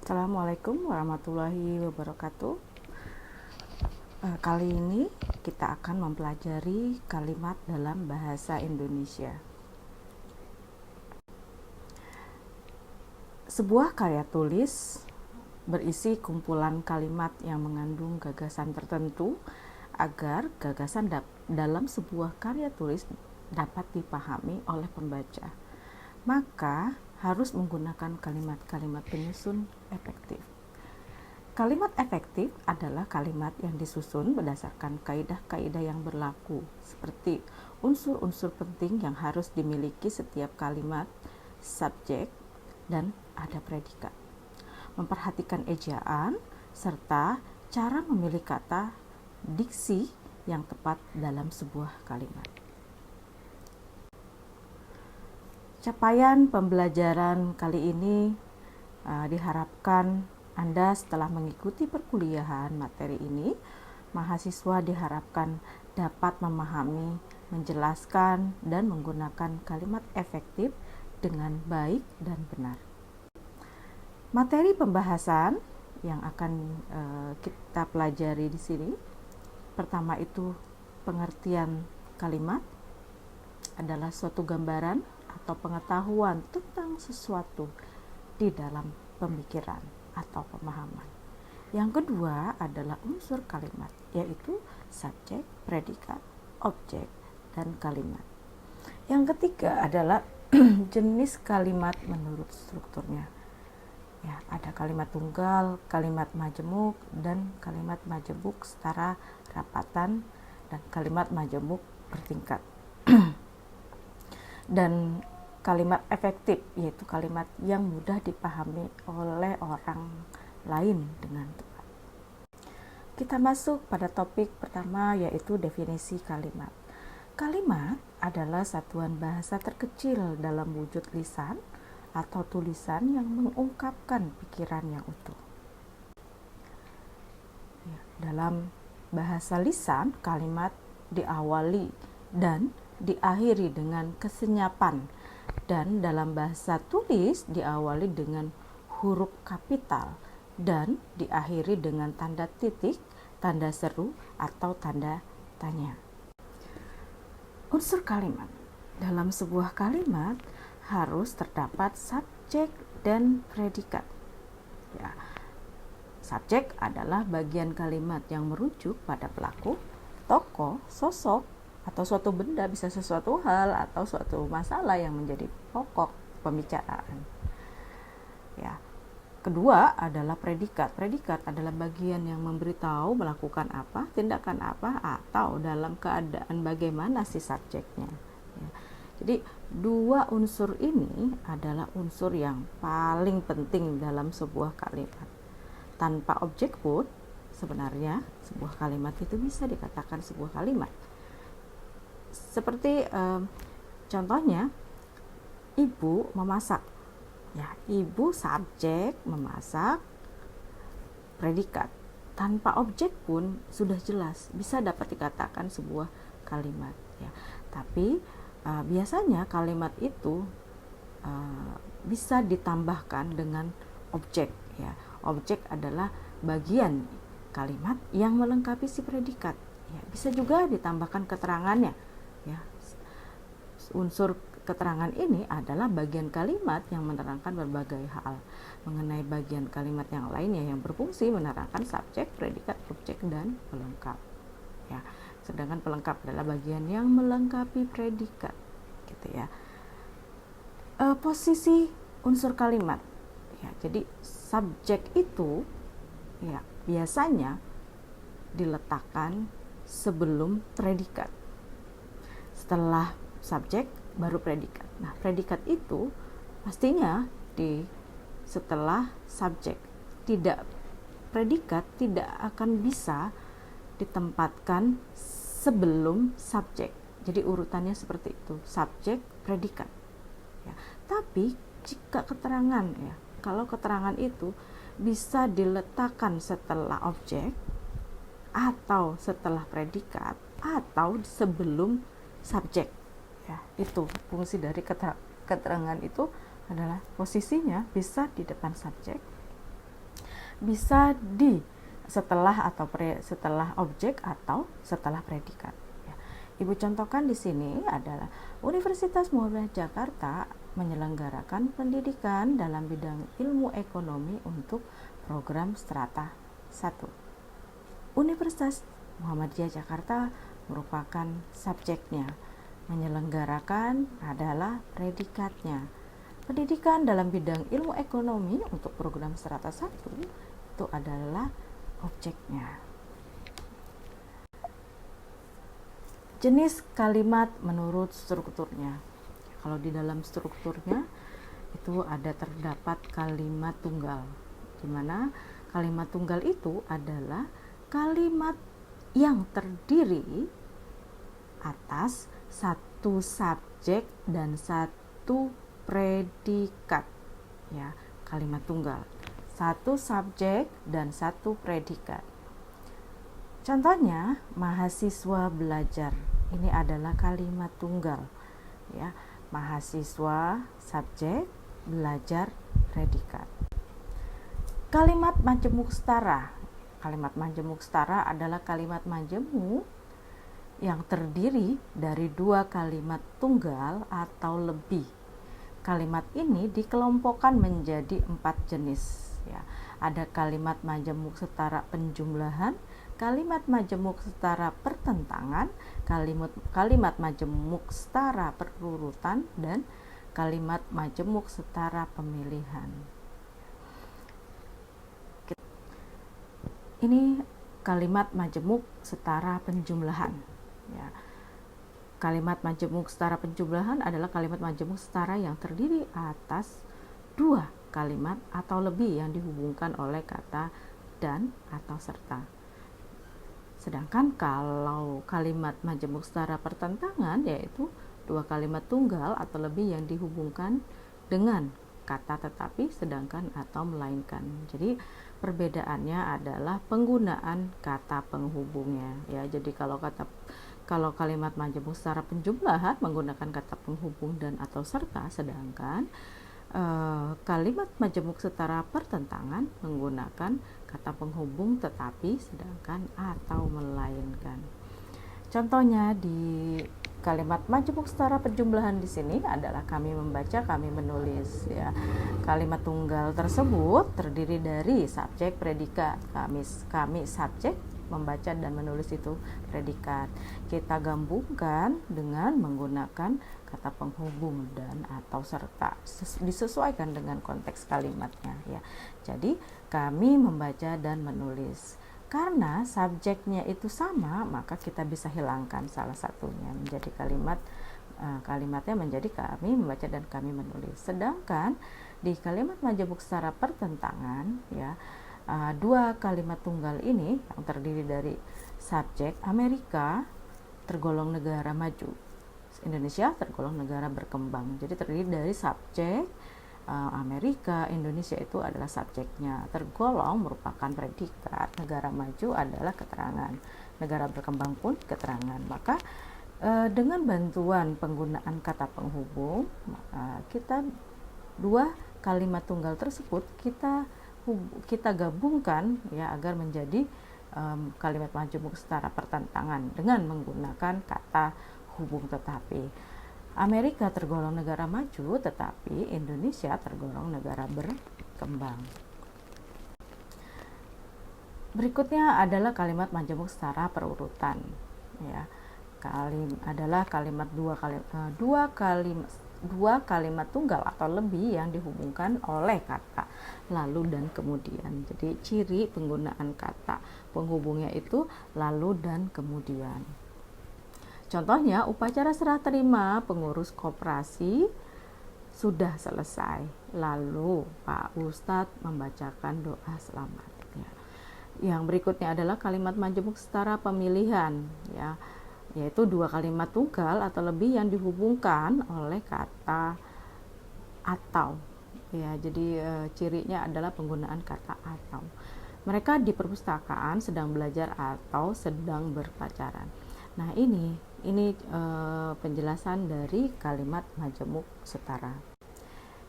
Assalamualaikum warahmatullahi wabarakatuh. Kali ini kita akan mempelajari kalimat dalam bahasa Indonesia. Sebuah karya tulis berisi kumpulan kalimat yang mengandung gagasan tertentu agar gagasan dalam sebuah karya tulis dapat dipahami oleh pembaca. Maka harus menggunakan kalimat-kalimat penyusun efektif. Kalimat efektif adalah kalimat yang disusun berdasarkan kaidah-kaidah yang berlaku, seperti unsur-unsur penting yang harus dimiliki setiap kalimat, subjek, dan ada predikat. Memperhatikan ejaan, serta cara memilih kata, diksi yang tepat dalam sebuah kalimat. Capaian pembelajaran kali ini diharapkan Anda setelah mengikuti perkuliahan materi ini, mahasiswa diharapkan dapat memahami, menjelaskan, dan menggunakan kalimat efektif dengan baik dan benar. Materi pembahasan yang akan kita pelajari di sini, pertama itu pengertian kalimat adalah suatu gambaran atau pengetahuan tentang sesuatu di dalam pemikiran atau pemahaman. Yang kedua adalah unsur kalimat, yaitu subjek, predikat, objek, dan kalimat. Yang ketiga adalah jenis kalimat menurut strukturnya. Ya, ada kalimat tunggal, kalimat majemuk, dan kalimat majemuk setara rapatan, dan kalimat majemuk bertingkat. Dan kalimat efektif, yaitu kalimat yang mudah dipahami oleh orang lain dengan tepat. Kita masuk pada topik pertama, yaitu definisi kalimat. Kalimat adalah satuan bahasa terkecil dalam wujud lisan atau tulisan yang mengungkapkan pikiran yang utuh. Dalam bahasa lisan, kalimat diawali dan diakhiri dengan kesenyapan, dan dalam bahasa tulis diawali dengan huruf kapital dan diakhiri dengan tanda titik, tanda seru, atau tanda tanya. Unsur kalimat. Dalam sebuah kalimat harus terdapat subjek dan predikat. Ya. Subjek adalah bagian kalimat yang merujuk pada pelaku, tokoh, sosok, atau suatu benda, bisa sesuatu hal atau suatu masalah yang menjadi pokok pembicaraan. Ya. Kedua adalah predikat. Predikat adalah bagian yang memberitahu melakukan apa, tindakan apa, atau dalam keadaan bagaimana si subjeknya. Ya. Jadi dua unsur ini adalah unsur yang paling penting dalam sebuah kalimat. Tanpa objek pun sebenarnya sebuah kalimat itu bisa dikatakan sebuah kalimat. Seperti contohnya, ibu memasak. Ya, ibu subjek, memasak predikat. Tanpa objek pun sudah jelas bisa dapat dikatakan sebuah kalimat. Ya, tapi biasanya kalimat itu bisa ditambahkan dengan objek. Ya, objek adalah bagian kalimat yang melengkapi si predikat. Ya, bisa juga ditambahkan keterangannya. Ya, unsur keterangan ini adalah bagian kalimat yang menerangkan berbagai hal mengenai bagian kalimat yang lainnya yang berfungsi menerangkan subjek, predikat, objek, dan pelengkap. Ya, sedangkan pelengkap adalah bagian yang melengkapi predikat, gitu ya. Posisi unsur kalimat. Ya, jadi subjek itu ya biasanya diletakkan sebelum predikat. Setelah subjek baru predikat. Nah, predikat itu pastinya setelah subjek. Predikat tidak akan bisa ditempatkan sebelum subjek. Jadi urutannya seperti itu, subjek, predikat. Ya, tapi jika keterangan, ya, kalau keterangan itu bisa diletakkan setelah objek atau setelah predikat atau sebelum subjek. Ya, itu fungsi dari keterangan itu adalah posisinya bisa di depan subjek bisa di setelah setelah objek atau setelah predikat. Ya. Ibu contohkan di sini adalah Universitas Muhammadiyah Jakarta menyelenggarakan pendidikan dalam bidang ilmu ekonomi untuk program strata 1. Universitas Muhammadiyah Jakarta merupakan subjeknya, menyelenggarakan adalah predikatnya. Pendidikan dalam bidang ilmu ekonomi untuk program strata 1 itu adalah objeknya. Jenis kalimat menurut strukturnya. Kalau di dalam strukturnya itu terdapat kalimat tunggal, di mana kalimat tunggal itu adalah kalimat yang terdiri atas satu subjek dan satu predikat. Ya, kalimat tunggal. Satu subjek dan satu predikat. Contohnya, mahasiswa belajar. Ini adalah kalimat tunggal. Ya, mahasiswa subjek, belajar predikat. Kalimat majemuk setara. Kalimat majemuk setara adalah kalimat majemuk yang terdiri dari dua kalimat tunggal atau lebih. Kalimat ini dikelompokkan menjadi 4 jenis. Ya, ada kalimat majemuk setara penjumlahan, kalimat majemuk setara pertentangan, kalimat majemuk setara perurutan, dan kalimat majemuk setara pemilihan. Ini kalimat majemuk setara penjumlahan. Ya. Kalimat majemuk setara penjumlahan adalah kalimat majemuk setara yang terdiri atas dua kalimat atau lebih yang dihubungkan oleh kata dan atau serta. Sedangkan kalau kalimat majemuk setara pertentangan yaitu dua kalimat tunggal atau lebih yang dihubungkan dengan kata tetapi, sedangkan atau melainkan. Jadi perbedaannya adalah penggunaan kata penghubungnya. Ya, jadi kalau kalimat majemuk secara penjumlahan menggunakan kata penghubung dan atau serta, sedangkan kalimat majemuk setara pertentangan menggunakan kata penghubung tetapi, sedangkan atau melainkan. Contohnya di kalimat majemuk setara penjumlahan di sini adalah kami membaca, kami menulis. Ya, kalimat tunggal tersebut terdiri dari subjek, predikat. Kami subjek, membaca dan menulis itu predikat. Kita gabungkan dengan menggunakan kata penghubung dan atau serta, disesuaikan dengan konteks kalimatnya. Ya, jadi kami membaca dan menulis. Karena subjeknya itu sama, maka kita bisa hilangkan salah satunya menjadi kalimatnya menjadi kami membaca dan kami menulis. Sedangkan di kalimat majemuk secara pertentangan, ya, dua kalimat tunggal ini yang terdiri dari subjek Amerika tergolong negara maju, Indonesia tergolong negara berkembang. Jadi terdiri dari subjek Amerika, Indonesia itu adalah subjeknya, tergolong merupakan predikat, negara maju adalah keterangan, negara berkembang pun keterangan. Maka dengan bantuan penggunaan kata penghubung, kita dua kalimat tunggal tersebut kita gabungkan, ya, agar menjadi kalimat majemuk setara pertentangan dengan menggunakan kata hubung tetapi. Amerika tergolong negara maju, tetapi Indonesia tergolong negara berkembang. Berikutnya adalah kalimat majemuk secara perurutan. Ya, adalah kalimat dua kalimat tunggal atau lebih yang dihubungkan oleh kata lalu dan kemudian. Jadi ciri penggunaan kata penghubungnya itu lalu dan kemudian. Contohnya, upacara serah terima pengurus koperasi sudah selesai. Lalu Pak Ustadz membacakan doa selamat. Ya. Yang berikutnya adalah kalimat majemuk setara pemilihan, ya, yaitu dua kalimat tunggal atau lebih yang dihubungkan oleh kata atau. Ya, jadi cirinya adalah penggunaan kata atau. Mereka di perpustakaan sedang belajar atau sedang berpacaran. Nah, ini penjelasan dari kalimat majemuk setara.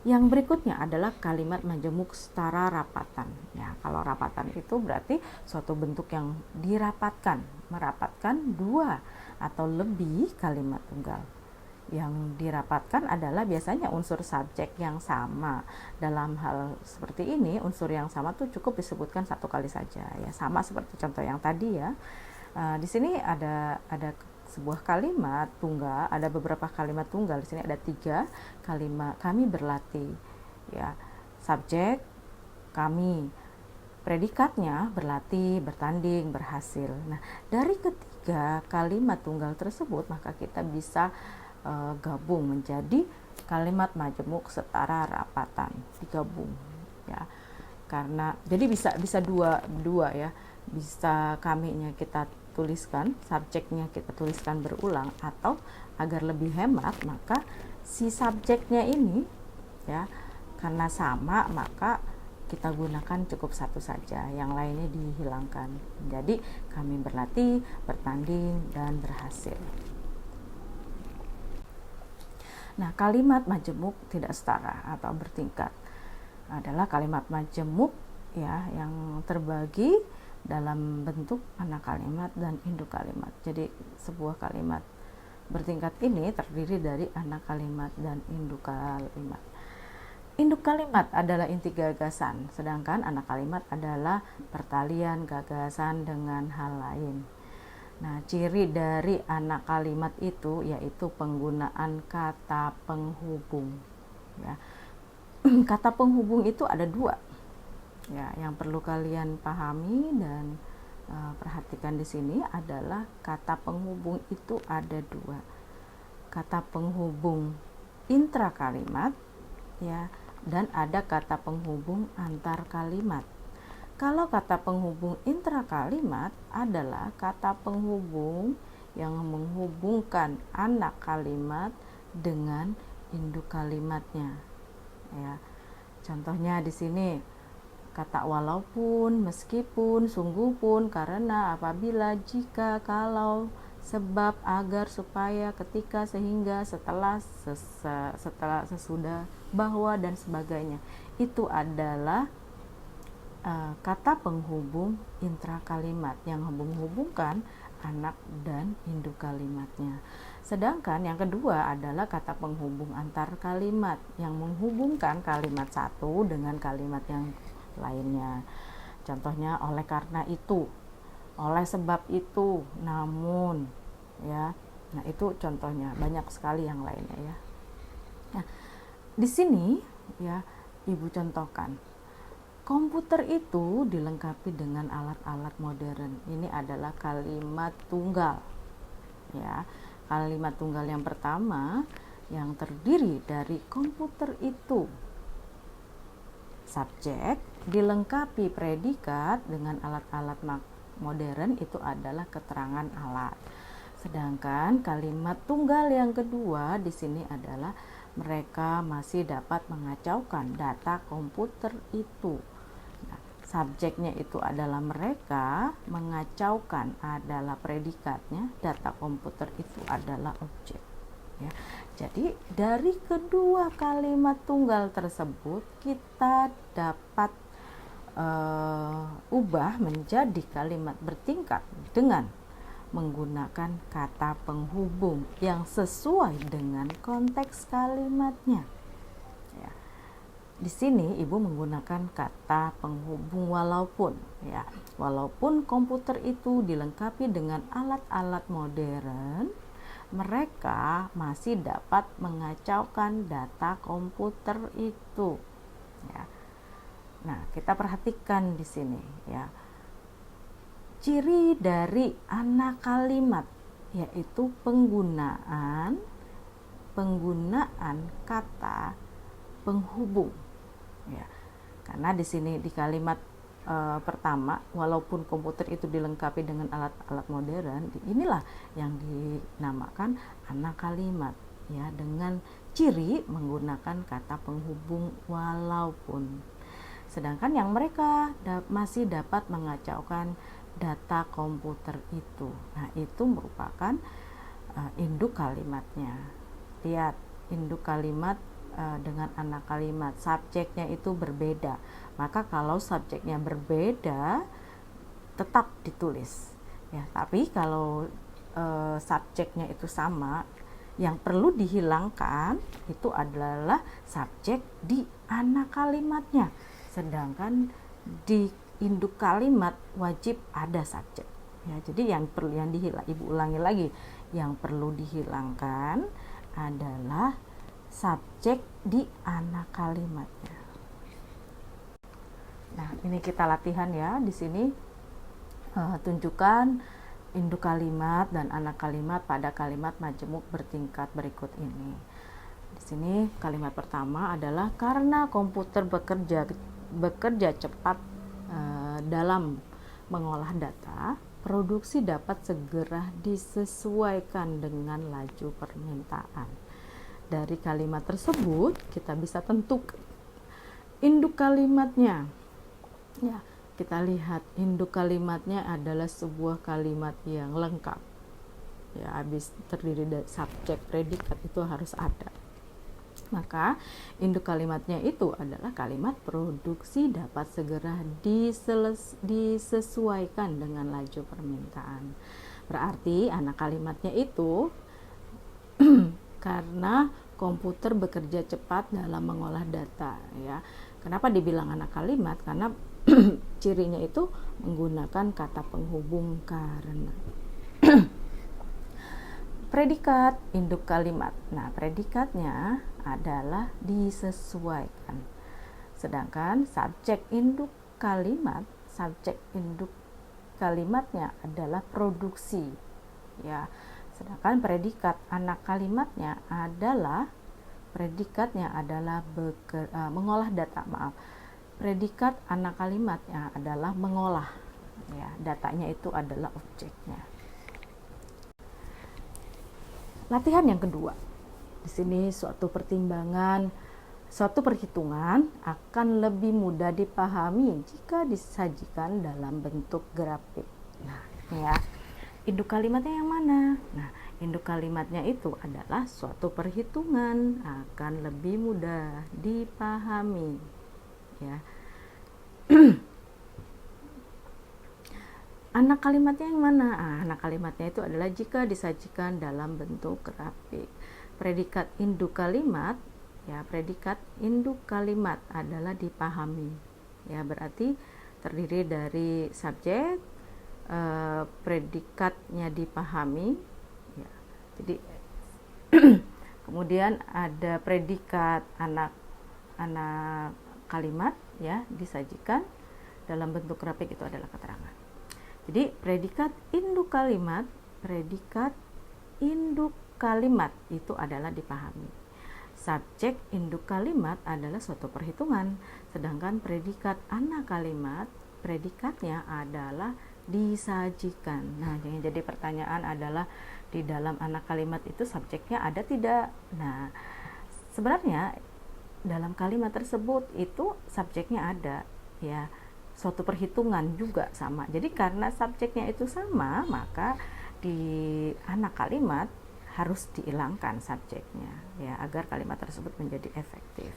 Yang berikutnya adalah kalimat majemuk setara rapatan. Ya, kalau rapatan itu berarti suatu bentuk yang dirapatkan, merapatkan dua atau lebih kalimat tunggal. Yang dirapatkan adalah biasanya unsur subjek yang sama. Dalam hal seperti ini, unsur yang sama tuh cukup disebutkan satu kali saja. Ya, sama seperti contoh yang tadi ya. Di sini ada sebuah kalimat tunggal, ada beberapa kalimat tunggal. Di sini ada 3 kalimat kami berlatih. Ya, subjek kami, predikatnya berlatih, bertanding, berhasil. Nah, dari ketiga kalimat tunggal tersebut maka kita bisa gabung menjadi kalimat majemuk setara rapatan, digabung ya. Karena jadi bisa dua ya, bisa kaminya kita tuliskan, subjeknya kita tuliskan berulang, atau agar lebih hemat maka si subjeknya ini ya, karena sama maka kita gunakan cukup satu saja, yang lainnya dihilangkan. Jadi kami berlatih, bertanding, dan berhasil. Nah, kalimat majemuk tidak setara atau bertingkat adalah kalimat majemuk ya yang terbagi dalam bentuk anak kalimat dan induk kalimat. Jadi sebuah kalimat bertingkat ini terdiri dari anak kalimat dan induk kalimat. Induk kalimat adalah inti gagasan, sedangkan anak kalimat adalah pertalian gagasan dengan hal lain. Nah, ciri dari anak kalimat itu yaitu penggunaan kata penghubung. Ya. Kata penghubung itu ada 2. Ya, yang perlu kalian pahami dan perhatikan di sini adalah kata penghubung itu ada 2. Kata penghubung intra kalimat ya, dan ada kata penghubung antar kalimat. Kalau kata penghubung intra kalimat adalah kata penghubung yang menghubungkan anak kalimat dengan induk kalimatnya. Ya. Contohnya di sini kata walaupun, meskipun, sungguh pun, karena, apabila, jika, kalau, sebab, agar, supaya, ketika, sehingga, setelah, sesudah, bahwa, dan sebagainya. Itu adalah kata penghubung intrakalimat yang menghubungkan anak dan induk kalimatnya. Sedangkan yang kedua adalah kata penghubung antar kalimat yang menghubungkan kalimat satu dengan kalimat yang lainnya. Contohnya oleh karena itu, oleh sebab itu, namun ya. Nah, itu contohnya, banyak sekali yang lainnya ya. Nah, di sini ya Ibu contohkan. Komputer itu dilengkapi dengan alat-alat modern. Ini adalah kalimat tunggal. Ya, kalimat tunggal yang pertama yang terdiri dari komputer itu. Subjek dilengkapi predikat dengan alat-alat modern itu adalah keterangan alat. Sedangkan kalimat tunggal yang kedua di sini adalah mereka masih dapat mengacaukan data komputer itu. Subjeknya itu adalah mereka, mengacaukan adalah predikatnya, data komputer itu adalah objek. Ya. Jadi dari kedua kalimat tunggal tersebut kita dapat ubah menjadi kalimat bertingkat dengan menggunakan kata penghubung yang sesuai dengan konteks kalimatnya. Di sini Ibu menggunakan kata penghubung walaupun ya. Walaupun komputer itu dilengkapi dengan alat-alat modern, mereka masih dapat mengacaukan data komputer itu ya. Nah, kita perhatikan di sini ya. Ciri dari anak kalimat yaitu penggunaan kata penghubung. Ya, karena di sini di kalimat pertama, walaupun komputer itu dilengkapi dengan alat-alat modern, inilah yang dinamakan anak kalimat ya, dengan ciri menggunakan kata penghubung walaupun. Sedangkan yang mereka masih dapat mengacaukan data komputer itu. Nah, itu merupakan induk kalimatnya. Lihat induk kalimat dengan anak kalimat. Subjeknya itu berbeda. Maka kalau subjeknya berbeda, tetap ditulis. Ya, tapi kalau subjeknya itu sama, yang perlu dihilangkan itu adalah subjek di anak kalimatnya. Sedangkan di induk kalimat wajib ada subjek. Ya, jadi yang Ibu ulangi lagi, yang perlu dihilangkan adalah subjek di anak kalimatnya. Nah, ini kita latihan ya. Di sini tunjukkan induk kalimat dan anak kalimat pada kalimat majemuk bertingkat berikut ini. Di sini kalimat pertama adalah karena komputer bekerja cepat dalam mengolah data, produksi dapat segera disesuaikan dengan laju permintaan. Dari kalimat tersebut kita bisa tentukan induk kalimatnya. Ya, kita lihat induk kalimatnya adalah sebuah kalimat yang lengkap. Ya, habis terdiri dari subjek, predikat itu harus ada. Maka induk kalimatnya itu adalah kalimat produksi dapat segera disesuaikan dengan laju permintaan. Berarti anak kalimatnya itu karena komputer bekerja cepat dalam mengolah data, ya. Kenapa dibilang anak kalimat? Karena cirinya itu menggunakan kata penghubung karena. Predikat induk kalimat. Nah, predikatnya adalah disesuaikan. Sedangkan subjek induk kalimatnya adalah produksi. Ya. Sedangkan predikat anak kalimatnya adalah mengolah data. Predikat anak kalimatnya adalah mengolah. Ya, datanya itu adalah objeknya. Latihan yang kedua. Di sini suatu perhitungan akan lebih mudah dipahami jika disajikan dalam bentuk grafik. Nah, ini ya. Induk kalimatnya yang mana? Nah, induk kalimatnya itu adalah suatu perhitungan akan lebih mudah dipahami. Ya. Anak kalimatnya yang mana? Anak kalimatnya itu adalah jika disajikan dalam bentuk grafik. Predikat induk kalimat adalah dipahami. Ya, berarti terdiri dari subjek, predikatnya dipahami. Ya, jadi kemudian ada predikat anak kalimat, ya, disajikan dalam bentuk grafik, itu adalah keterangan. Jadi predikat induk kalimat itu adalah dipahami. Subjek induk kalimat adalah suatu perhitungan, sedangkan predikat anak kalimat predikatnya adalah disajikan. Nah, yang jadi pertanyaan adalah di dalam anak kalimat itu subjeknya ada tidak? Nah, sebenarnya dalam kalimat tersebut itu subjeknya ada, ya. Suatu perhitungan juga sama. Jadi karena subjeknya itu sama, maka di anak kalimat harus dihilangkan subjeknya, ya, agar kalimat tersebut menjadi efektif.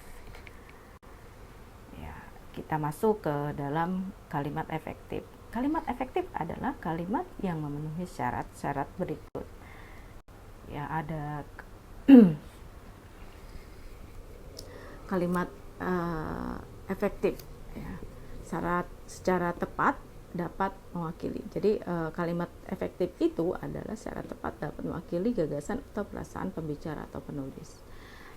Ya, kita masuk ke dalam kalimat efektif. Kalimat efektif adalah kalimat yang memenuhi syarat-syarat berikut. Ya, ada kalimat efektif, ya. Syarat secara tepat dapat mewakili. Jadi kalimat efektif itu adalah secara tepat dapat mewakili gagasan atau perasaan pembicara atau penulis.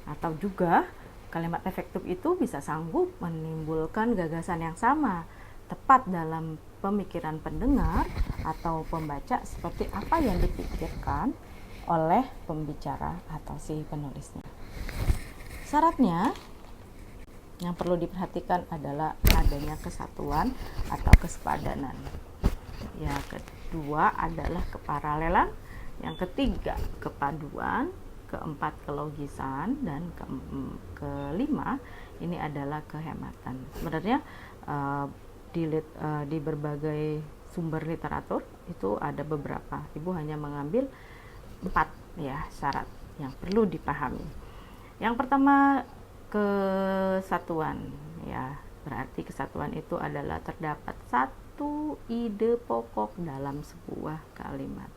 Atau juga kalimat efektif itu bisa sanggup menimbulkan gagasan yang sama, tepat dalam pemikiran pendengar atau pembaca seperti apa yang dipikirkan oleh pembicara atau si penulisnya. Syaratnya yang perlu diperhatikan adalah adanya kesatuan atau kesepadanan. Yang kedua adalah keparalelan, yang ketiga kepaduan, keempat kelogisan, dan kelima ini adalah kehematan. Sebenarnya di berbagai sumber literatur itu ada beberapa. Ibu hanya mengambil 4, ya, syarat yang perlu dipahami. Yang pertama kesatuan, ya. Berarti kesatuan itu adalah terdapat satu ide pokok dalam sebuah kalimat.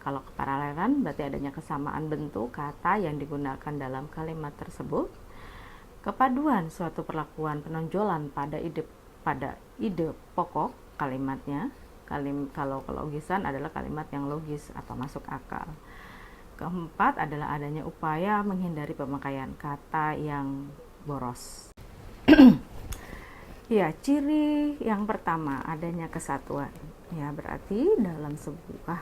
Kalau keparalelan berarti adanya kesamaan bentuk kata yang digunakan dalam kalimat tersebut. Kepaduan suatu perlakuan penonjolan pada ide pokok kalimatnya. Kalau kelogisan adalah kalimat yang logis atau masuk akal. Keempat adalah adanya upaya menghindari pemakaian kata yang boros. Ya, ciri yang pertama adanya kesatuan. Ya, berarti dalam sebuah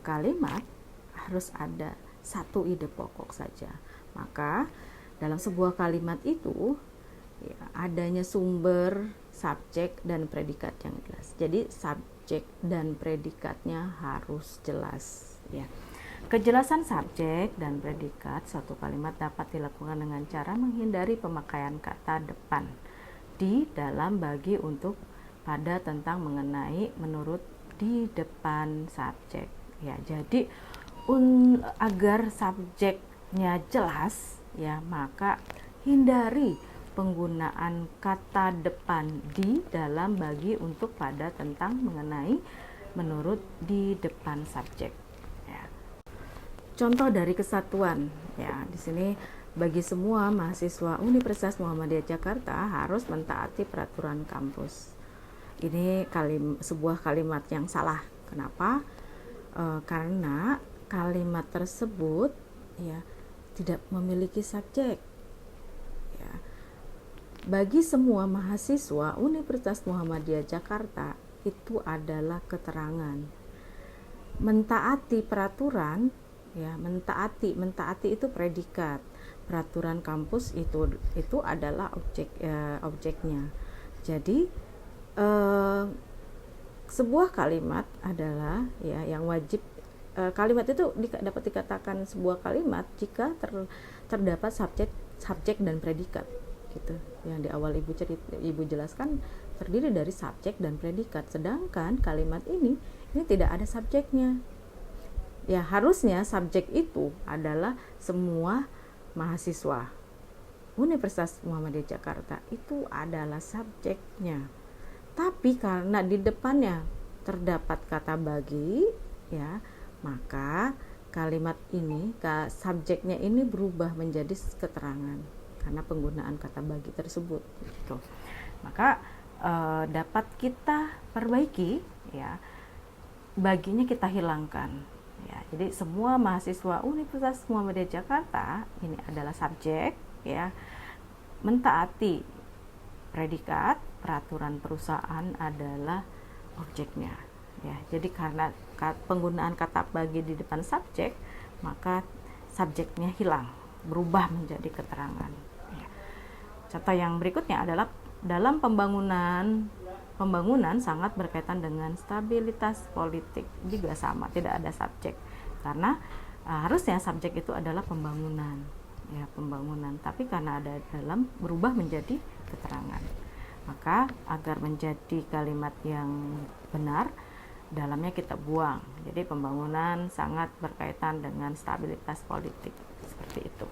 kalimat harus ada satu ide pokok saja. Maka dalam sebuah kalimat itu ya, adanya sumber, subjek, dan predikat yang jelas. Jadi subjek dan predikatnya harus jelas. Ya. Kejelasan subjek dan predikat suatu kalimat dapat dilakukan dengan cara menghindari pemakaian kata depan di dalam bagi untuk pada tentang mengenai menurut di depan subjek. Ya, jadi agar subjeknya jelas, ya, maka hindari penggunaan kata depan di dalam bagi untuk pada tentang mengenai menurut di depan subjek. Ya. Contoh dari kesatuan, ya, di sini bagi semua mahasiswa Universitas Muhammadiyah Jakarta harus mentaati peraturan kampus. Ini sebuah kalimat yang salah. Kenapa? Karena kalimat tersebut ya tidak memiliki subjek. Ya. Bagi semua mahasiswa Universitas Muhammadiyah Jakarta itu adalah keterangan. Mentaati peraturan, ya, mentaati itu predikat. Peraturan kampus itu adalah objeknya. Jadi sebuah kalimat adalah ya yang wajib kalimat itu dapat dikatakan sebuah kalimat jika terdapat subjek dan predikat, gitu. Yang di awal ibu jelaskan terdiri dari subjek dan predikat, sedangkan kalimat ini tidak ada subjeknya. Ya, harusnya subjek itu adalah semua mahasiswa Universitas Muhammadiyah Jakarta, itu adalah subjeknya. Tapi karena di depannya terdapat kata bagi, ya, maka kalimat ini, subjeknya ini berubah menjadi keterangan karena penggunaan kata bagi tersebut. Gitu. Maka dapat kita perbaiki, ya, baginya kita hilangkan. Ya, jadi semua mahasiswa Universitas Muhammadiyah Jakarta ini adalah subjek, ya, mentaati predikat, peraturan perusahaan adalah objeknya. Ya, jadi karena penggunaan kata bagi di depan subjek, maka subjeknya hilang, berubah menjadi keterangan. Ya. Contoh yang berikutnya adalah dalam pembangunan sangat berkaitan dengan stabilitas politik, juga sama, tidak ada subjek karena harusnya subjek itu adalah pembangunan, ya, pembangunan, tapi karena ada dalam berubah menjadi keterangan. Maka agar menjadi kalimat yang benar, dalamnya kita buang. Jadi pembangunan sangat berkaitan dengan stabilitas politik, seperti itu.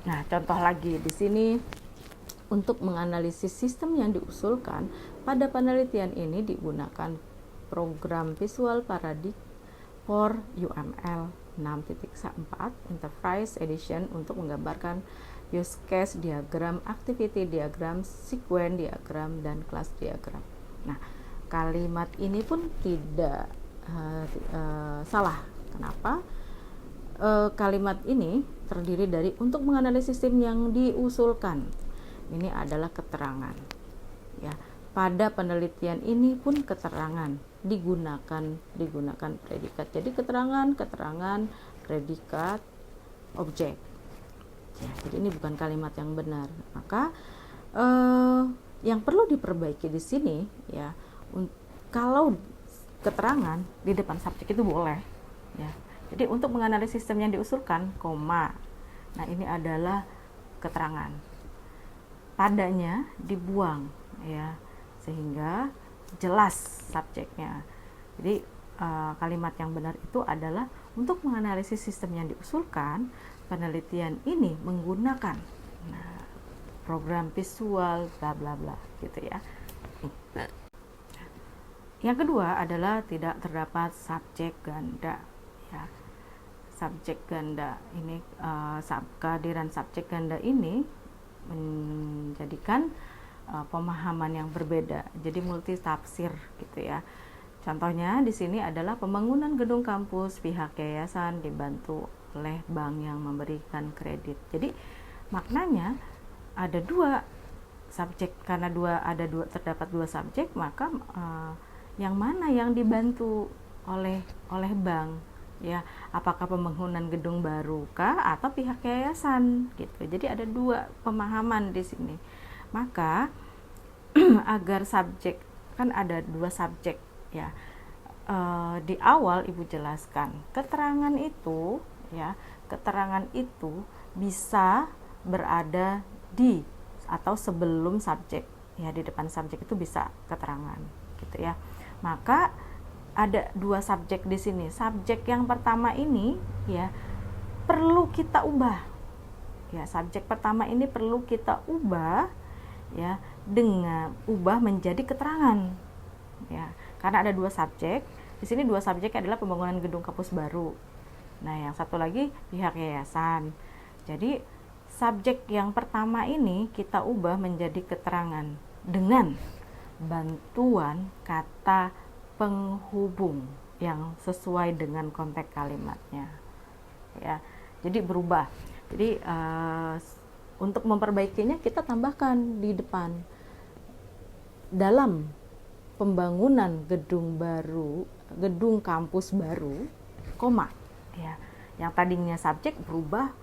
Nah, contoh lagi di sini, untuk menganalisis sistem yang diusulkan pada penelitian ini digunakan program Visual Paradigm for UML 6.4 Enterprise Edition untuk menggambarkan use case diagram, activity diagram, sequence diagram, dan class diagram. Nah, kalimat ini pun tidak salah. Kenapa? Kalimat ini terdiri dari untuk menganalisis sistem yang diusulkan. Ini adalah keterangan. Ya, pada penelitian ini pun keterangan digunakan predikat. Jadi keterangan, predikat, objek. Ya, jadi ini bukan kalimat yang benar. Maka yang perlu diperbaiki di sini, ya, kalau keterangan di depan subjek itu boleh, ya. Jadi untuk menganalisis sistem yang diusulkan, koma. Nah, ini adalah keterangan. Padanya dibuang, ya, sehingga jelas subjeknya. Jadi kalimat yang benar itu adalah untuk menganalisis sistem yang diusulkan, penelitian ini menggunakan program visual bla bla bla gitu ya. Yang kedua adalah tidak terdapat subjek ganda ya. Subjek ganda ini kehadiran subjek ganda ini menjadikan pemahaman yang berbeda, jadi multi tafsir gitu ya. Contohnya di sini adalah pembangunan gedung kampus, pihak yayasan dibantu oleh bank yang memberikan kredit. Jadi maknanya ada dua subjek, karena terdapat dua subjek, maka yang mana yang dibantu oleh bank ya, apakah pembangunan gedung baru kah atau pihak yayasan gitu. Jadi ada dua pemahaman di sini. Maka agar subjek, kan ada dua subjek ya, di awal Ibu jelaskan keterangan itu ya, keterangan itu bisa berada di atau sebelum subjek ya, di depan subjek itu bisa keterangan gitu ya. Maka ada dua subjek di sini. Subjek yang pertama ini ya perlu kita ubah ya, subjek pertama ini perlu kita ubah ya, dengan ubah menjadi keterangan ya, karena ada dua subjek di sini. Dua subjek adalah pembangunan gedung kampus baru, nah yang satu lagi pihak yayasan. Jadi subjek yang pertama ini kita ubah menjadi keterangan dengan bantuan kata penghubung yang sesuai dengan konteks kalimatnya ya. Jadi berubah. Jadi untuk memperbaikinya kita tambahkan di depan, dalam pembangunan gedung baru, gedung kampus baru, koma ya. Yang tadinya subjek berubah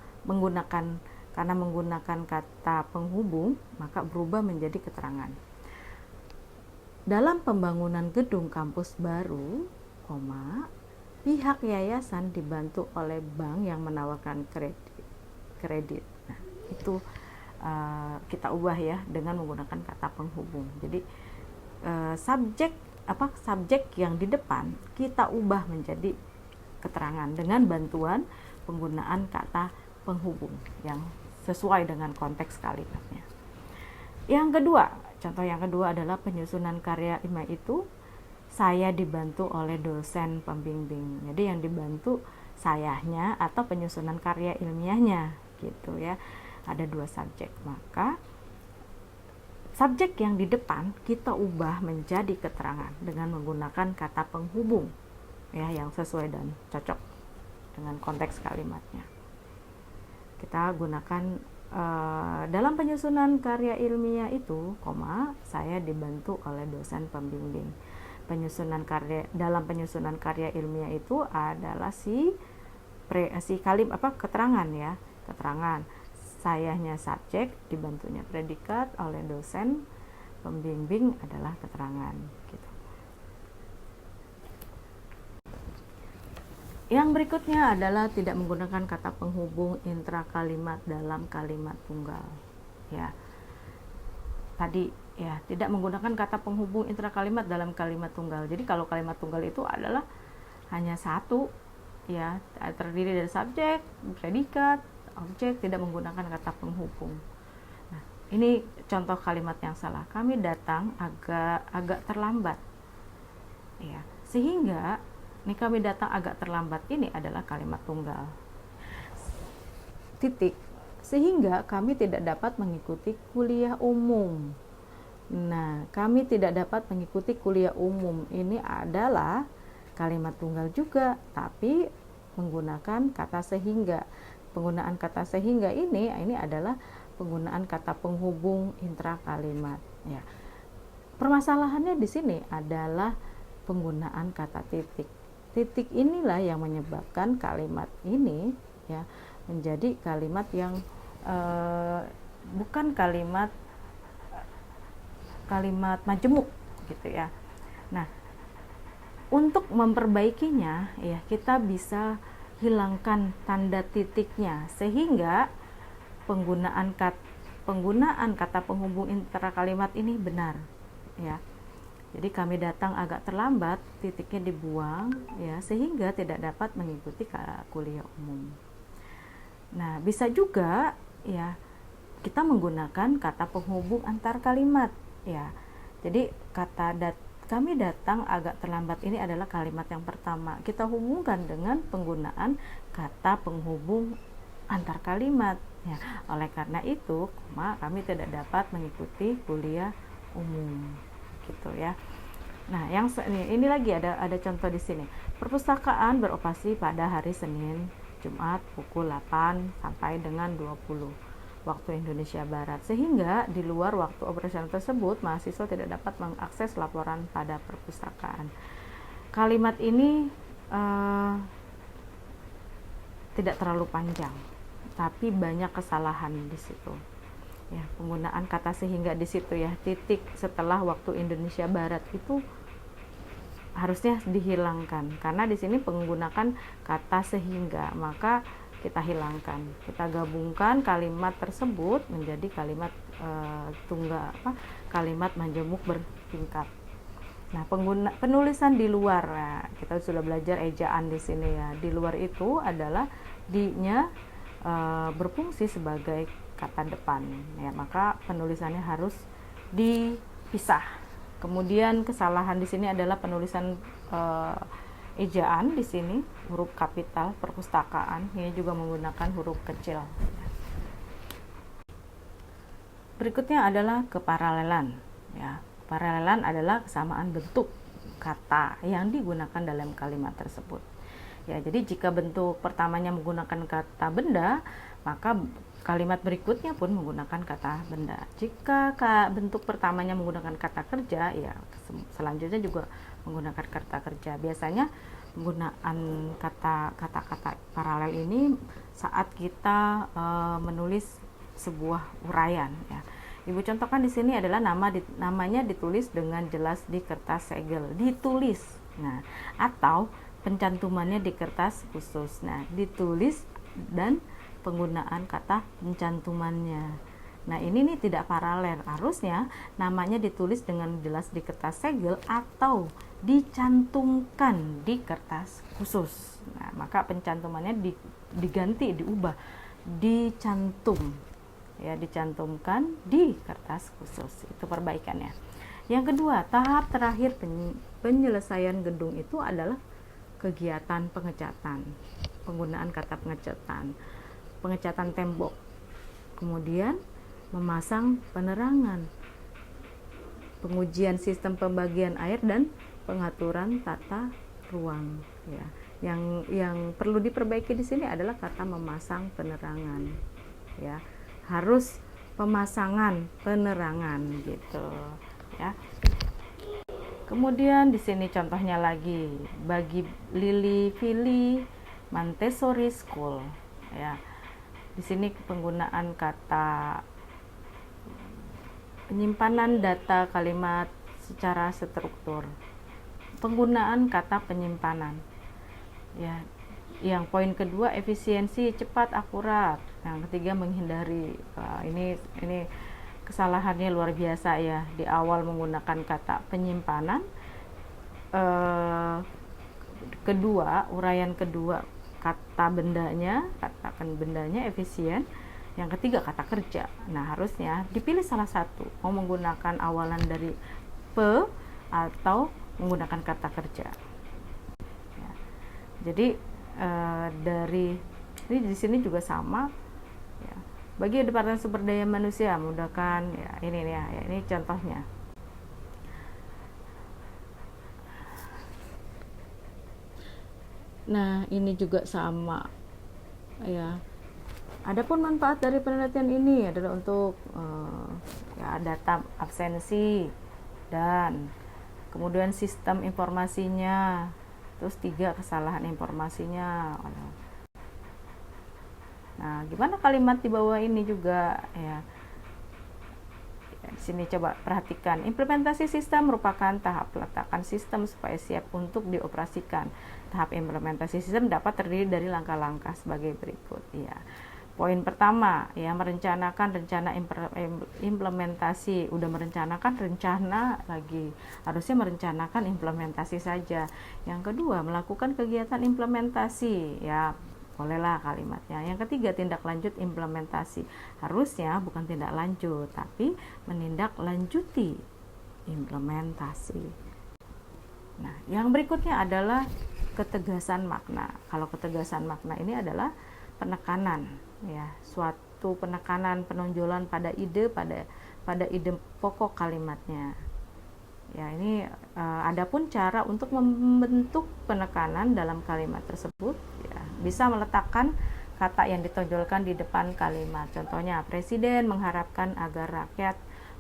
karena menggunakan kata penghubung, maka berubah menjadi keterangan. Dalam pembangunan gedung kampus baru, koma, pihak yayasan dibantu oleh bank yang menawarkan kredit. Nah, itu kita ubah ya dengan menggunakan kata penghubung. Jadi subjek yang di depan kita ubah menjadi keterangan dengan bantuan penggunaan kata penghubung yang sesuai dengan konteks kalimatnya. Yang kedua, contoh yang kedua adalah penyusunan karya ilmiah itu saya dibantu oleh dosen pembimbing. Jadi yang dibantu sayanya atau penyusunan karya ilmiahnya gitu ya. Ada dua subjek, maka subjek yang di depan kita ubah menjadi keterangan dengan menggunakan kata penghubung ya, yang sesuai dan cocok dengan konteks kalimatnya. Kita gunakan dalam penyusunan karya ilmiah itu, koma, saya dibantu oleh dosen pembimbing. Dalam penyusunan karya ilmiah itu adalah keterangan ya, keterangan. Sayanya subjek, dibantunya predikat oleh dosen pembimbing adalah keterangan gitu. Yang berikutnya adalah tidak menggunakan kata penghubung intra kalimat dalam kalimat tunggal ya. Tadi ya, tidak menggunakan kata penghubung intra kalimat dalam kalimat tunggal. Jadi kalau kalimat tunggal itu adalah hanya satu ya, terdiri dari subjek, predikat, objek, tidak menggunakan kata penghubung. Nah, ini contoh kalimat yang salah. Kami datang agak terlambat ya, sehingga kami datang agak terlambat ini adalah kalimat tunggal. Titik. Sehingga kami tidak dapat mengikuti kuliah umum. Nah, kami tidak dapat mengikuti kuliah umum ini adalah kalimat tunggal juga, tapi menggunakan kata sehingga. Penggunaan kata sehingga ini adalah penggunaan kata penghubung intra kalimat ya. Permasalahannya di sini adalah penggunaan kata titik. Titik inilah yang menyebabkan kalimat ini ya menjadi kalimat yang bukan kalimat majemuk gitu ya. Nah, untuk memperbaikinya ya kita bisa hilangkan tanda titiknya sehingga penggunaan kata penghubung intra kalimat ini benar ya. Jadi kami datang agak terlambat, titiknya dibuang ya, sehingga tidak dapat mengikuti kuliah umum. Nah, bisa juga ya kita menggunakan kata penghubung antar kalimat ya. Jadi kami datang agak terlambat ini adalah kalimat yang pertama. Kita hubungkan dengan penggunaan kata penghubung antar kalimat ya. Oleh karena itu, kami tidak dapat mengikuti kuliah umum gitu ya. Nah, ini lagi ada contoh di sini. Perpustakaan beroperasi pada hari Senin, Jumat pukul 8 sampai dengan 20 waktu Indonesia Barat. Sehingga di luar waktu operasional tersebut, mahasiswa tidak dapat mengakses laporan pada perpustakaan. Kalimat ini tidak terlalu panjang, tapi banyak kesalahan di situ. Ya, penggunaan kata sehingga di situ ya, titik setelah waktu Indonesia Barat itu harusnya dihilangkan karena di sini menggunakan kata sehingga, maka kita hilangkan, kita gabungkan kalimat tersebut menjadi kalimat kalimat majemuk bertingkat. Nah, penulisan di luar, nah, kita sudah belajar ejaan di sini ya. Di luar itu adalah di-nya berfungsi sebagai kata depan ya, maka penulisannya harus dipisah. Kemudian kesalahan di sini adalah penulisan ejaan di sini huruf kapital perpustakaan, ini juga menggunakan huruf kecil. Berikutnya adalah keparalelan ya. Paralelan adalah kesamaan bentuk kata yang digunakan dalam kalimat tersebut. Ya, jadi jika bentuk pertamanya menggunakan kata benda, maka kalimat berikutnya pun menggunakan kata benda. Jika bentuk pertamanya menggunakan kata kerja, ya selanjutnya juga menggunakan kata kerja. Biasanya penggunaan kata-kata paralel ini saat kita menulis sebuah uraian ya. Ibu contohkan di sini adalah namanya ditulis dengan jelas di kertas segel, ditulis. Nah, atau pencantumannya di kertas khusus. Nah, ditulis dan penggunaan kata pencantumannya. Nah, ini nih tidak paralel. Harusnya namanya ditulis dengan jelas di kertas segel atau dicantumkan di kertas khusus. Nah, maka pencantumannya diganti, diubah, dicantum. Ya, dicantumkan di kertas khusus. Itu perbaikannya. Yang kedua, tahap terakhir penyelesaian gedung itu adalah kegiatan pengecatan. Penggunaan kata pengecatan tembok, kemudian memasang penerangan, pengujian sistem pembagian air dan pengaturan tata ruang ya. Yang perlu diperbaiki di sini adalah kata memasang penerangan ya, harus pemasangan penerangan gitu ya. Kemudian di sini contohnya lagi bagi Lili Vili Montessori School ya. Di sini penggunaan kata penyimpanan data kalimat secara struktur. Penggunaan kata penyimpanan. Ya. Yang poin kedua efisiensi, cepat, akurat. Yang ketiga menghindari. Ini kesalahannya luar biasa ya. Di awal menggunakan kata penyimpanan. Uraian kedua kata bendanya, katakan bendanya efisien. Yang ketiga kata kerja. Nah, harusnya dipilih salah satu, mau menggunakan awalan dari pe atau menggunakan kata kerja ya. Jadi dari ini di sini juga sama ya. Bagi Departemen Sumber Daya Manusia mudahkan ya, ini contohnya. Nah, ini juga sama ya. Adapun manfaat dari penelitian ini adalah untuk ya, data absensi dan kemudian sistem informasinya, terus 3 kesalahan informasinya. Nah, gimana kalimat di bawah ini juga ya. Di sini coba perhatikan, implementasi sistem merupakan tahap peletakan sistem supaya siap untuk dioperasikan. Tahap implementasi sistem dapat terdiri dari langkah-langkah sebagai berikut ya. Poin pertama ya, merencanakan rencana implementasi. Udah merencanakan, rencana lagi, harusnya merencanakan implementasi saja. Yang kedua, melakukan kegiatan implementasi ya, bolehlah kalimatnya. Yang ketiga, tindak lanjut implementasi. Harusnya bukan tindak lanjut, tapi menindaklanjuti implementasi. Nah, yang berikutnya adalah ketegasan makna. Kalau ketegasan makna ini adalah penekanan, ya, suatu penekanan, penonjolan pada ide pokok kalimatnya. Ya, ini adapun cara untuk membentuk penekanan dalam kalimat tersebut, ya, bisa meletakkan kata yang ditonjolkan di depan kalimat. Contohnya, Presiden mengharapkan agar rakyat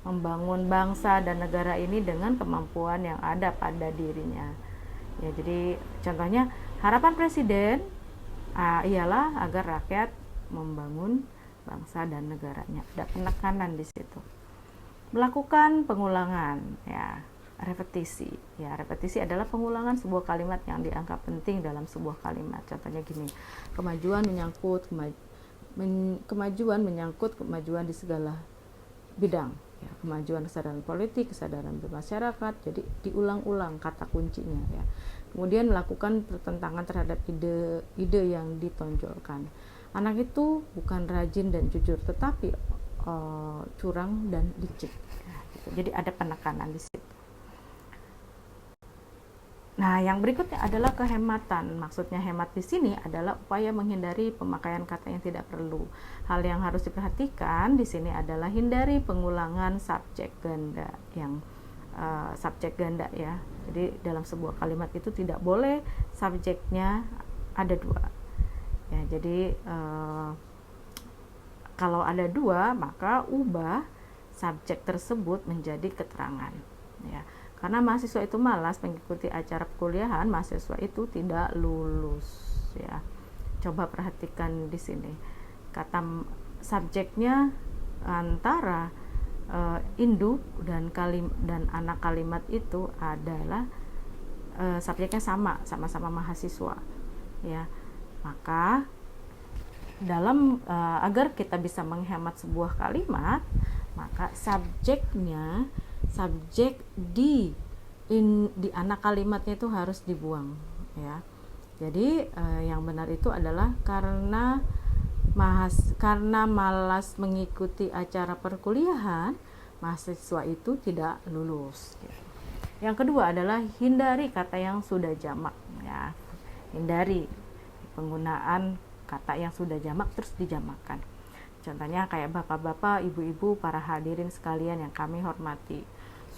membangun bangsa dan negara ini dengan kemampuan yang ada pada dirinya. Ya, jadi contohnya, harapan Presiden ialah agar rakyat membangun bangsa dan negaranya. Ada penekanan di situ. Melakukan pengulangan, ya, repetisi. Ya, repetisi adalah pengulangan sebuah kalimat yang dianggap penting dalam sebuah kalimat. Contohnya gini, kemajuan menyangkut kemajuan di segala bidang. Ya, kemajuan kesadaran politik, kesadaran bermasyarakat. Jadi diulang-ulang kata kuncinya, ya. Kemudian melakukan pertentangan terhadap ide yang ditonjolkan. Anak itu bukan rajin dan jujur, tetapi curang dan licik. Nah, gitu. Jadi ada penekanan di situ. Nah, yang berikutnya adalah kehematan. Maksudnya hemat di sini adalah upaya menghindari pemakaian kata yang tidak perlu. Hal yang harus diperhatikan di sini adalah hindari pengulangan subjek ganda subjek ganda, ya. Jadi dalam sebuah kalimat itu tidak boleh subjeknya ada dua. Ya, jadi kalau ada dua, maka ubah subjek tersebut menjadi keterangan, ya. Karena mahasiswa itu malas mengikuti acara perkuliahan, mahasiswa itu tidak lulus, ya. Coba perhatikan di sini. Kata subjeknya antara induk dan anak kalimat itu adalah subjeknya sama-sama mahasiswa, ya. Maka dalam agar kita bisa menghemat sebuah kalimat, maka subjek di anak kalimatnya itu harus dibuang, ya. Jadi yang benar itu adalah karena malas mengikuti acara perkuliahan, mahasiswa itu tidak lulus, gitu. Yang kedua adalah hindari kata yang sudah jamak, ya. Hindari penggunaan kata yang sudah jamak terus dijamakkan. Contohnya kayak bapak-bapak, ibu-ibu, para hadirin sekalian yang kami hormati.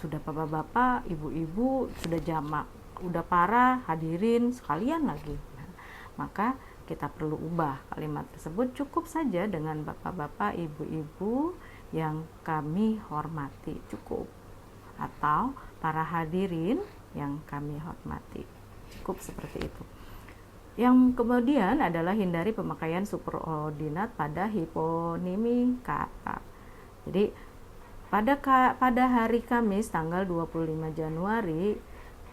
Sudah bapak-bapak, ibu-ibu, sudah jamak. Udah para hadirin sekalian lagi. Nah, maka kita perlu ubah kalimat tersebut, cukup saja dengan bapak-bapak, ibu-ibu yang kami hormati, cukup. Atau para hadirin yang kami hormati. Cukup seperti itu. Yang kemudian adalah hindari pemakaian superordinat pada hiponimi kata. Jadi pada hari Kamis tanggal 25 Januari,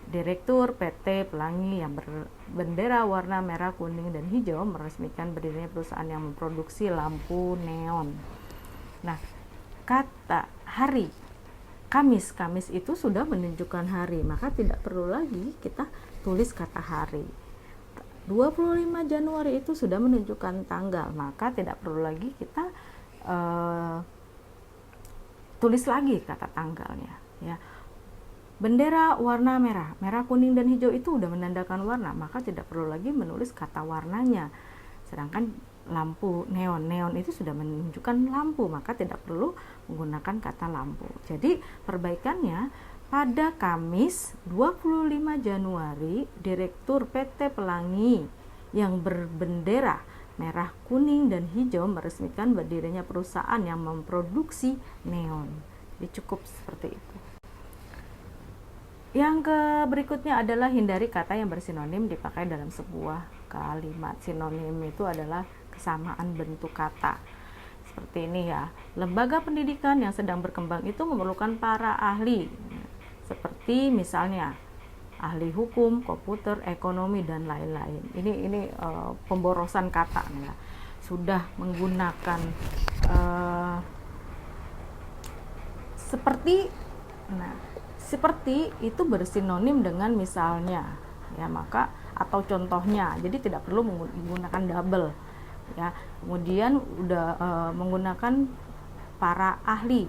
Direktur PT Pelangi yang berbendera warna merah, kuning, dan hijau meresmikan berdirinya perusahaan yang memproduksi lampu neon. Nah, kata hari Kamis itu sudah menunjukkan hari, maka tidak perlu lagi kita tulis kata hari. 25 Januari itu sudah menunjukkan tanggal, maka tidak perlu lagi kita tulis lagi kata tanggalnya, ya. Bendera warna merah, kuning, dan hijau itu sudah menandakan warna, maka tidak perlu lagi menulis kata warnanya. Sedangkan lampu neon itu sudah menunjukkan lampu, maka tidak perlu menggunakan kata lampu. Jadi perbaikannya, pada Kamis 25 Januari, Direktur PT Pelangi yang berbendera merah, kuning, dan hijau meresmikan berdirinya perusahaan yang memproduksi neon. Jadi cukup seperti itu. Yang berikutnya adalah hindari kata yang bersinonim dipakai dalam sebuah kalimat. Sinonim itu adalah kesamaan bentuk kata. Seperti ini, ya. Lembaga pendidikan yang sedang berkembang itu memerlukan para ahli. Seperti misalnya ahli hukum, komputer, ekonomi, dan lain-lain. Ini pemborosan kata, ya. Sudah menggunakan seperti itu bersinonim dengan misalnya, ya, maka atau contohnya. Jadi tidak perlu menggunakan double ya. Kemudian udah menggunakan para ahli,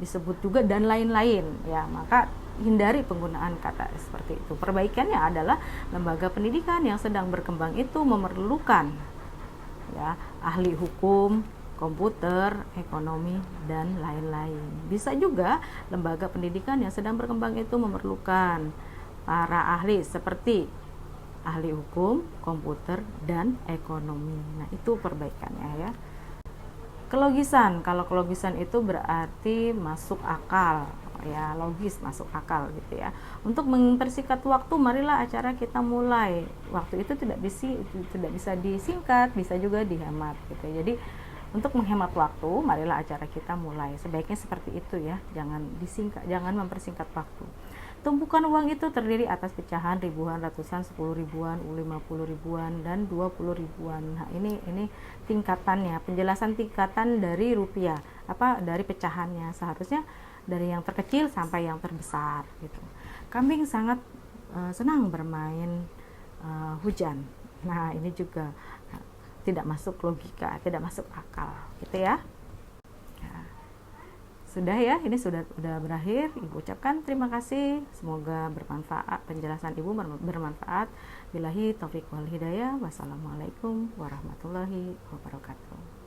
disebut juga dan lain-lain ya, maka hindari penggunaan kata seperti itu. Perbaikannya adalah lembaga pendidikan yang sedang berkembang itu memerlukan ya ahli hukum, komputer, ekonomi, dan lain-lain. Bisa juga lembaga pendidikan yang sedang berkembang itu memerlukan para ahli seperti ahli hukum, komputer, dan ekonomi. Nah, itu perbaikannya ya. Kelogisan, kalau kelogisan itu berarti masuk akal ya, logis, masuk akal gitu ya. Untuk mempersingkat waktu, marilah acara kita mulai. Waktu itu tidak bisa disingkat, bisa juga dihemat gitu. Jadi untuk menghemat waktu, marilah acara kita mulai. Sebaiknya seperti itu ya, jangan disingkat, jangan mempersingkat waktu. Tumpukan uang itu terdiri atas pecahan ribuan, ratusan, 10 ribuan, 50 ribuan, dan 20 ribuan. Nah, ini tingkatannya, penjelasan tingkatan dari rupiah, dari pecahannya. Seharusnya dari yang terkecil sampai yang terbesar gitu. Kambing sangat senang bermain hujan. Nah, ini juga tidak masuk logika, tidak masuk akal gitu ya. Sudah ya, ini sudah berakhir. Ibu ucapkan terima kasih, semoga bermanfaat, penjelasan Ibu bermanfaat. Billahi taufiq wal hidayah. Wassalamualaikum warahmatullahi wabarakatuh.